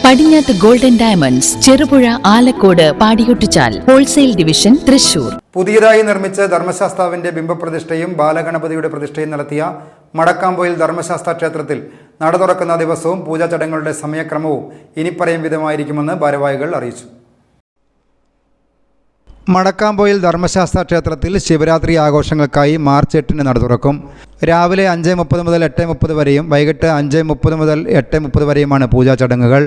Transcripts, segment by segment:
പടിഞ്ഞാത്ത് golden diamonds, Cherupuzha, Alakode, Padiyottuchal, wholesale division, Thrissur. പുതിയതായി നിർമ്മിച്ച ധർമ്മശാസ്താവിന്റെ ബിംബപ്രതിഷ്ഠയും ബാലഗണപതിയുടെ പ്രതിഷ്ഠയും നടത്തിയ മടക്കാംപോയിൽ ധർമ്മശാസ്ത്ര ക്ഷേത്രത്തിൽ നട തുറക്കുന്ന ദിവസവും പൂജാ ചടങ്ങുകളുടെ സമയക്രമവും ഇനിപ്പറയും വിധമായിരിക്കുമെന്ന് ഭാരവാഹികൾ അറിയിച്ചു. മടക്കാംപോയിൽ ധർമ്മശാസ്ത്ര ക്ഷേത്രത്തിൽ ശിവരാത്രി ആഘോഷങ്ങൾക്കായി മാർച്ച് 8-ന് നട തുറക്കും. രാവിലെ 5:30 മുതൽ 8:30 വരെയും വൈകിട്ട് 5:30 മുതൽ 8:30 വരെയുമാണ് പൂജാ ചടങ്ങുകൾ.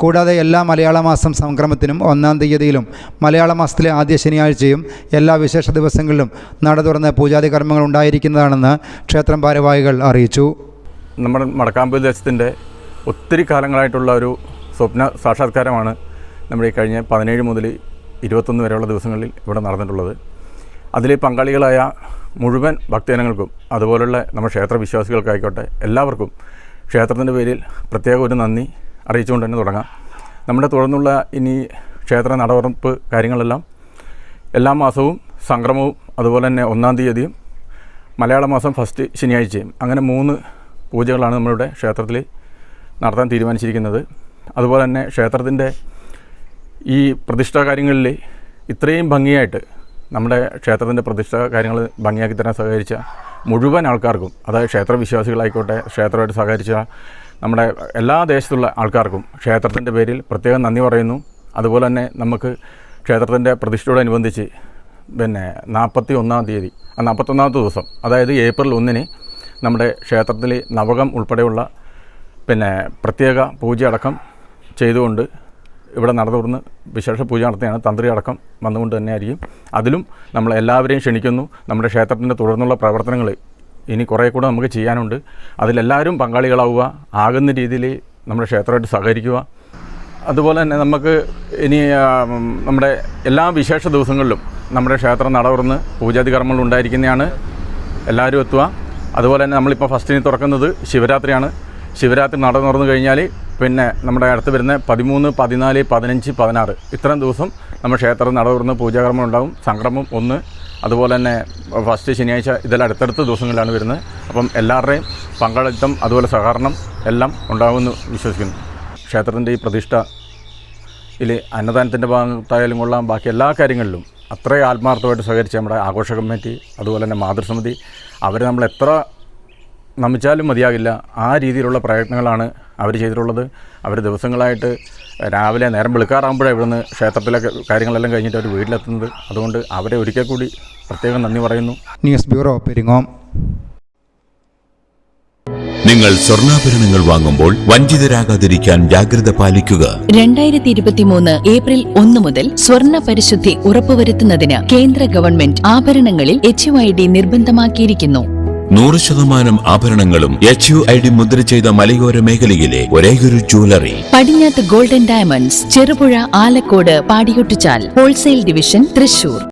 കൂടാതെ എല്ലാ മലയാള മാസം സംക്രമത്തിനും 1-ാം തീയതിയിലും മലയാള മാസത്തിലെ ആദ്യ ശനിയാഴ്ചയും എല്ലാ വിശേഷ ദിവസങ്ങളിലും നട തുറന്ന് പൂജാതി കർമ്മങ്ങൾ ഉണ്ടായിരിക്കുന്നതാണെന്ന് ക്ഷേത്രം ഭാരവാഹികൾ അറിയിച്ചു. നമ്മുടെ മടക്കാംപോയിൽ ദേശത്തിൻ്റെ ഒത്തിരി കാലങ്ങളായിട്ടുള്ള ഒരു സ്വപ്ന സാക്ഷാത്കാരമാണ് നമ്മുടെ ഈ കഴിഞ്ഞ 17 മുതൽ 21 വരെയുള്ള ദിവസങ്ങളിൽ ഇവിടെ നടന്നിട്ടുള്ളത്. അതിലെ പങ്കാളികളായ മുഴുവൻ ഭക്തജനങ്ങൾക്കും അതുപോലുള്ള നമ്മുടെ ക്ഷേത്ര വിശ്വാസികൾക്കായിക്കോട്ടെ എല്ലാവർക്കും ക്ഷേത്രത്തിൻ്റെ പേരിൽ പ്രത്യേക ഒരു നന്ദി അറിയിച്ചുകൊണ്ട് തന്നെ തുടങ്ങാം. നമ്മുടെ തുടർന്നുള്ള ഇനി ക്ഷേത്ര നടവറപ്പ് കാര്യങ്ങളെല്ലാം എല്ലാ മാസവും സംക്രമവും അതുപോലെ തന്നെ 1-ാം തീയതിയും മലയാള മാസം ഫസ്റ്റ് ശനിയാഴ്ചയും അങ്ങനെ 3 പൂജകളാണ് നമ്മളുടെ ക്ഷേത്രത്തിൽ നടത്താൻ തീരുമാനിച്ചിരിക്കുന്നത്. അതുപോലെ തന്നെ ക്ഷേത്രത്തിൻ്റെ ഈ പ്രതിഷ്ഠാ കാര്യങ്ങളിൽ ഇത്രയും ഭംഗിയായിട്ട് നമ്മുടെ ക്ഷേത്രത്തിൻ്റെ പ്രതിഷ്ഠാ കാര്യങ്ങൾ ഭംഗിയാക്കി തരാൻ സഹകരിച്ച മുഴുവൻ ആൾക്കാർക്കും, അതായത് ക്ഷേത്ര വിശ്വാസികളായിക്കോട്ടെ ക്ഷേത്രമായിട്ട് സഹകരിച്ച നമ്മുടെ എല്ലാ ദേശത്തുള്ള ആൾക്കാർക്കും ക്ഷേത്രത്തിൻ്റെ പേരിൽ പ്രത്യേകം നന്ദി പറയുന്നു. അതുപോലെ തന്നെ നമുക്ക് ക്ഷേത്രത്തിൻ്റെ പ്രതിഷ്ഠയോടനുബന്ധിച്ച് 41-ാം തീയതി 41ാമത്തെ ദിവസം അതായത് ഏപ്രിൽ 1-ന് നമ്മുടെ ക്ഷേത്രത്തിൽ നവകം ഉൾപ്പെടെയുള്ള പ്രത്യേക പൂജ അടക്കം ചെയ്തുകൊണ്ട് ഇവിടെ നട തുറന്ന് വിശേഷ പൂജ നടത്തിയാണ്. തന്ത്രി അടക്കം വന്നുകൊണ്ട് തന്നെ ആയിരിക്കും. അതിലും നമ്മൾ എല്ലാവരെയും ക്ഷണിക്കുന്നു. നമ്മുടെ ക്ഷേത്രത്തിൻ്റെ തുടർന്നുള്ള പ്രവർത്തനങ്ങൾ ഇനി കുറേ കൂടെ നമുക്ക് ചെയ്യാനുണ്ട്. അതിലെല്ലാവരും പങ്കാളികളാവുക, ആകുന്ന രീതിയിൽ നമ്മുടെ ക്ഷേത്രമായിട്ട് സഹകരിക്കുക. അതുപോലെ തന്നെ നമുക്ക് ഇനി നമ്മുടെ എല്ലാ വിശേഷ ദിവസങ്ങളിലും നമ്മുടെ ക്ഷേത്രം നട തുറന്ന് പൂജാതി കർമ്മങ്ങൾ ഉണ്ടായിരിക്കുന്നതാണ്. എല്ലാവരും എത്തുക. അതുപോലെ തന്നെ നമ്മളിപ്പോൾ ഫസ്റ്റിന് തുറക്കുന്നത് ശിവരാത്രിയാണ്. ശിവരാത്രി നട തുറന്നു കഴിഞ്ഞാൽ നമ്മുടെ അടുത്ത് വരുന്ന 13, 14, 15, 16 ഇത്രയും ദിവസം നമ്മുടെ ക്ഷേത്രം നട തുറന്ന് പൂജാകർമ്മം ഉണ്ടാകും. സംക്രമം 1, അതുപോലെ തന്നെ ഫസ്റ്റ് ശനിയാഴ്ച, ഇതെല്ലാം അടുത്തടുത്ത ദിവസങ്ങളിലാണ് വരുന്നത്. അപ്പം എല്ലാവരുടെയും പങ്കാളിത്തം അതുപോലെ സഹകരണം എല്ലാം ഉണ്ടാകുമെന്ന് വിശ്വസിക്കുന്നു. ക്ഷേത്രത്തിൻ്റെ ഈ പ്രതിഷ്ഠയിൽ അന്നദാനത്തിൻ്റെ ഭാഗത്തായാലും കൊള്ളാം, ബാക്കി എല്ലാ കാര്യങ്ങളിലും അത്രയും ആത്മാർത്ഥമായിട്ട് സഹകരിച്ച നമ്മുടെ ആഘോഷ കമ്മിറ്റി അതുപോലെ തന്നെ മാതൃസമിതി അവർ നമ്മൾ എത്ര നമിച്ചാലും മതിയാകില്ല. ആ രീതിയിലുള്ള പ്രയത്നങ്ങളാണ് അവർ ചെയ്തിട്ടുള്ളത്. അവർ ദിവസങ്ങളായിട്ട് രാവിലെ നേരം വെളുക്കാറാകുമ്പോഴേ ഇവിടുന്ന് ക്ഷേത്രത്തിലെ കാര്യങ്ങളെല്ലാം കഴിഞ്ഞിട്ട് അവർ വീട്ടിലെത്തുന്നത്. അതുകൊണ്ട് അവരെ ഒരിക്കൽ കൂടി പ്രത്യേകം നന്ദി പറയുന്നു. News bureau, Peringome. നിങ്ങൾ സ്വർണ്ണാഭരണങ്ങൾ വാങ്ങുമ്പോൾ വഞ്ചിതരാകാതിരിക്കാൻ ജാഗ്രത പാലിക്കുക. 2023 ഏപ്രിൽ 1 മുതൽ സ്വർണ്ണ പരിശുദ്ധി ഉറപ്പുവരുത്തുന്നതിന് കേന്ദ്ര ഗവൺമെന്റ് ആഭരണങ്ങളിൽ HUID നിർബന്ധമാക്കിയിരിക്കുന്നു. 100% ആഭരണങ്ങളും HUID മുദ്ര ചെയ്ത മലയോര മേഖലയിലെ ഒരേയൊരു jewellery Padinjath golden diamonds, Cherupuzha, Alakode, Padiyottuchal, wholesale division, Thrissur.